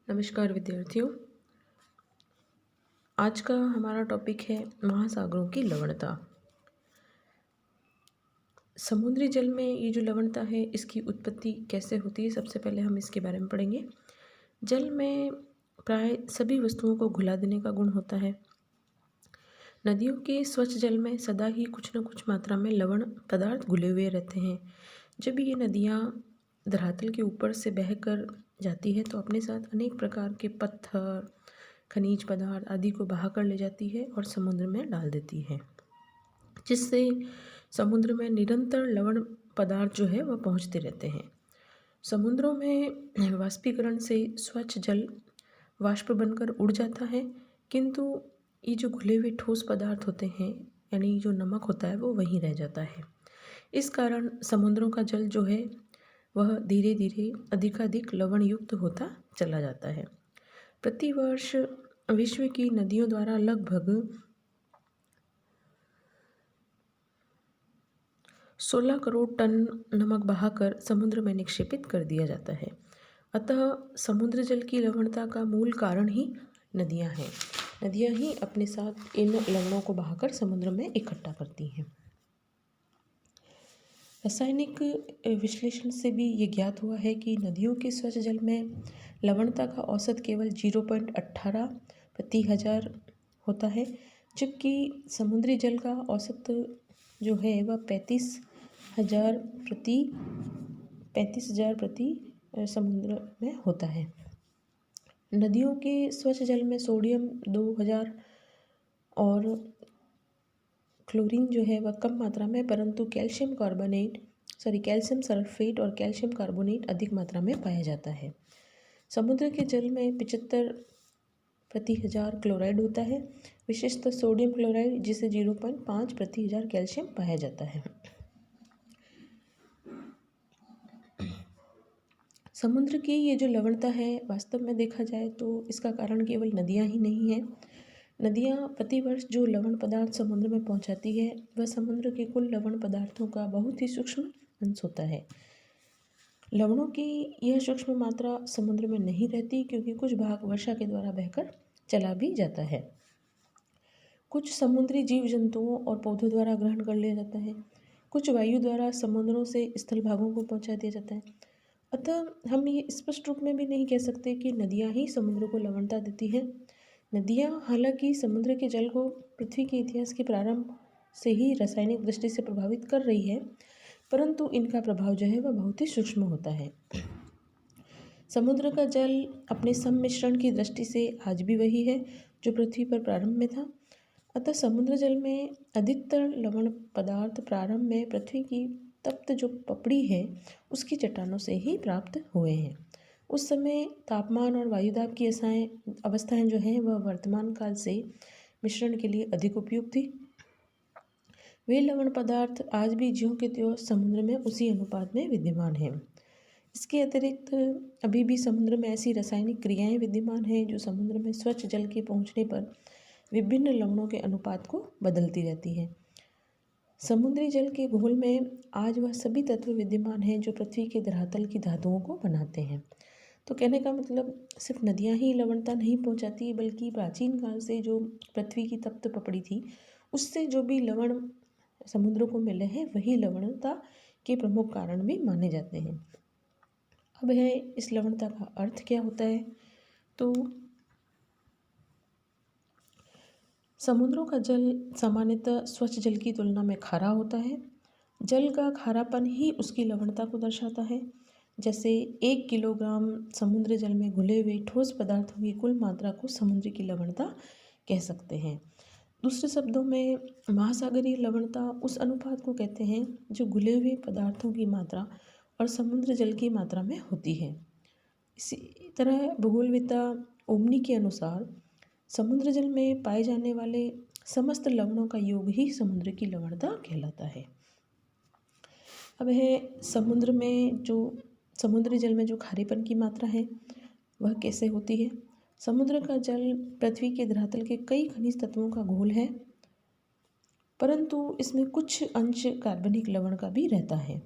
नमस्कार विद्यार्थियों। आज का हमारा टॉपिक है महासागरों की लवणता। समुद्री जल में ये जो लवणता है इसकी उत्पत्ति कैसे होती है, सबसे पहले हम इसके बारे में पढ़ेंगे। जल में प्राय सभी वस्तुओं को घुला देने का गुण होता है। नदियों के स्वच्छ जल में सदा ही कुछ न कुछ मात्रा में लवण पदार्थ घुले हुए रहते हैं। जब ये नदियाँ धरातल के ऊपर से बहकर जाती है तो अपने साथ अनेक प्रकार के पत्थर, खनिज पदार्थ आदि को बहा कर ले जाती है और समुद्र में डाल देती है, जिससे समुद्र में निरंतर लवण पदार्थ जो है वह पहुंचते रहते हैं। समुद्रों में वाष्पीकरण से स्वच्छ जल वाष्प बनकर उड़ जाता है, किंतु ये जो घुले हुए ठोस पदार्थ होते हैं यानी जो नमक होता है वो वहीं रह जाता है। इस कारण समुद्रों का जल जो है वह धीरे धीरे अधिकाधिक लवण युक्त होता चला जाता है। प्रतिवर्ष विश्व की नदियों द्वारा लगभग 16 करोड़ टन नमक बहाकर समुद्र में निक्षेपित कर दिया जाता है। अतः समुद्र जल की लवणता का मूल कारण ही नदियां हैं। नदियां ही अपने साथ इन लवणों को बहाकर समुद्र में इकट्ठा करती हैं। रासायनिक विश्लेषण से भी ये ज्ञात हुआ है कि नदियों के स्वच्छ जल में लवणता का औसत केवल 0.18 प्रति हजार होता है, जबकि समुद्री जल का औसत जो है वह 35,000 प्रति समुद्र में होता है। नदियों के स्वच्छ जल में सोडियम 2000 और क्लोरीन जो है वह कम मात्रा में, परंतु कैल्शियम सल्फेट और कैल्शियम कार्बोनेट अधिक मात्रा में पाया जाता है। समुद्र के जल में 75 प्रति हजार क्लोराइड होता है, विशेषतः सोडियम क्लोराइड, जिसे 0.5 प्रति हजार कैल्शियम पाया जाता है। समुद्र की ये जो लवणता है वास्तव में देखा जाए तो इसका कारण केवल नदियाँ ही नहीं है। नदियाँ प्रतिवर्ष जो लवण पदार्थ समुद्र में पहुंचाती है वह समुद्र के कुल लवण पदार्थों का बहुत ही सूक्ष्म अंश होता है। लवणों की यह सूक्ष्म मात्रा समुद्र में नहीं रहती, क्योंकि कुछ भाग वर्षा के द्वारा बहकर चला भी जाता है। कुछ समुद्री जीव जंतुओं और पौधों द्वारा ग्रहण कर लिया जाता है, कुछ वायु द्वारा समुद्रों से स्थल भागों को पहुंचा दिया जाता है। अतः हम ये स्पष्ट रूप में भी नहीं कह सकते कि नदियाँ ही समुद्र को लवणता देती हैं। नदियाँ हालांकि समुद्र के जल को पृथ्वी के इतिहास के प्रारंभ से ही रासायनिक दृष्टि से प्रभावित कर रही है, परंतु इनका प्रभाव जो है वह बहुत ही सूक्ष्म होता है। समुद्र का जल अपने सम्मिश्रण की दृष्टि से आज भी वही है जो पृथ्वी पर प्रारंभ में था। अतः समुद्र जल में अधिकतर लवण पदार्थ प्रारंभ में पृथ्वी की तप्त जो पपड़ी है उसकी चट्टानों से ही प्राप्त हुए हैं। उस समय तापमान और वायुदाब की अवस्थाएं जो हैं वह वर्तमान काल से मिश्रण के लिए अधिक उपयुक्त थी। वे लवण पदार्थ आज भी ज्यों के त्यों समुद्र में उसी अनुपात में विद्यमान हैं। इसके अतिरिक्त अभी भी समुद्र में ऐसी रासायनिक क्रियाएं विद्यमान हैं जो समुद्र में स्वच्छ जल के पहुंचने पर विभिन्न लवणों के अनुपात को बदलती रहती है। समुद्री जल के घोल में आज वह सभी तत्व विद्यमान हैं जो पृथ्वी के धरातल की धातुओं को बनाते हैं। तो कहने का मतलब सिर्फ नदियाँ ही लवणता नहीं पहुंचाती, बल्कि प्राचीन काल से जो पृथ्वी की तप्त पपड़ी थी उससे जो भी लवण समुद्र को मिले हैं वही लवणता के प्रमुख कारण भी माने जाते हैं। अब है इस लवणता का अर्थ क्या होता है। तो समुद्रों का जल सामान्यतः स्वच्छ जल की तुलना में खारा होता है। जल का खारापन ही उसकी लवणता को दर्शाता है। जैसे 1 किलोग्राम समुद्र जल में घुले हुए ठोस पदार्थों की कुल मात्रा को समुद्र की लवणता कह सकते हैं। दूसरे शब्दों में महासागरीय लवणता उस अनुपात को कहते हैं जो घुले हुए पदार्थों की मात्रा और समुद्र जल की मात्रा में होती है। इसी तरह भूगोलविदा ओमनी के अनुसार समुद्र जल में पाए जाने वाले समस्त लवणों का योग ही समुद्र की लवणता कहलाता है। अब है समुद्री जल में जो खारेपन की मात्रा है वह कैसे होती है। समुद्र का जल पृथ्वी के धरातल के कई खनिज तत्वों का घोल है, परंतु इसमें कुछ अंश कार्बनिक लवण का भी रहता है।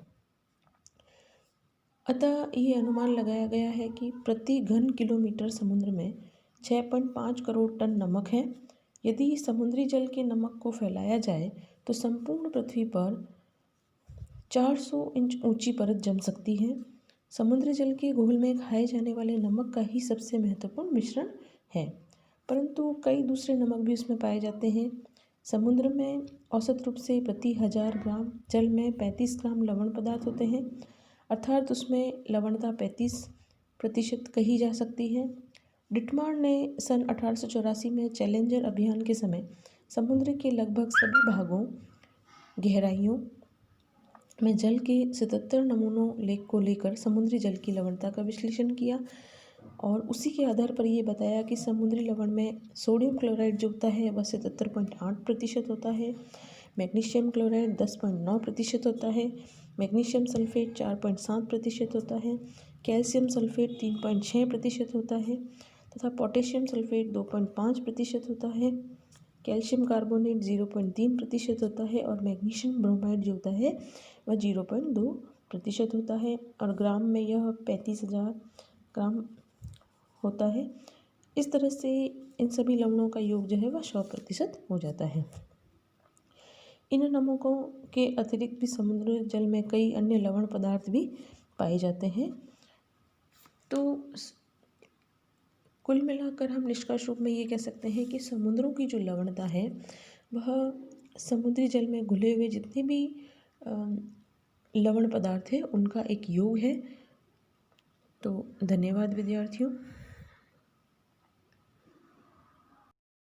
अतः ये अनुमान लगाया गया है कि प्रति घन किलोमीटर समुद्र में 6.5 करोड़ टन नमक है। यदि समुद्री जल के नमक को फैलाया जाए तो संपूर्ण पृथ्वी पर 400 इंच ऊंची परत जम सकती है। समुद्र जल के घोल में खाए जाने वाले नमक का ही सबसे महत्वपूर्ण मिश्रण है, परंतु कई दूसरे नमक भी उसमें पाए जाते हैं। समुद्र में औसत रूप से प्रति 1000 ग्राम जल में 35 ग्राम लवण पदार्थ होते हैं, अर्थात उसमें लवणता 35% कही जा सकती है। डिटमार ने सन 1884 में चैलेंजर अभियान के समय समुद्र के लगभग सभी भागों गहराइयों में जल के 77 नमूनों को लेकर समुद्री जल की लवणता का विश्लेषण किया और उसी के आधार पर ये बताया कि समुद्री लवण में सोडियम क्लोराइड जो होता है वह 77.8% होता है, मैग्नीशियम क्लोराइड 10.9% होता है, मैग्नीशियम सल्फेट 4.7% होता है, कैल्शियम सल्फेट 3.6% होता है तथा पोटेशियम सल्फेट 2.5% होता है, कैल्शियम कार्बोनेट 0.3% होता है और मैग्नीशियम ब्रोमाइड जो होता है वह 0.2% होता है और ग्राम में यह 35,000 ग्राम होता है। इस तरह से इन सभी लवणों का योग जो है वह 100% हो जाता है। इन नमकों के अतिरिक्त भी समुद्र जल में कई अन्य लवण पदार्थ भी पाए जाते हैं। तो कुल मिलाकर हम निष्कर्ष रूप में ये कह सकते हैं कि समुद्रों की जो लवणता है वह समुद्री जल में घुले हुए जितने भी लवण पदार्थ है उनका एक योग है। तो धन्यवाद विद्यार्थियों।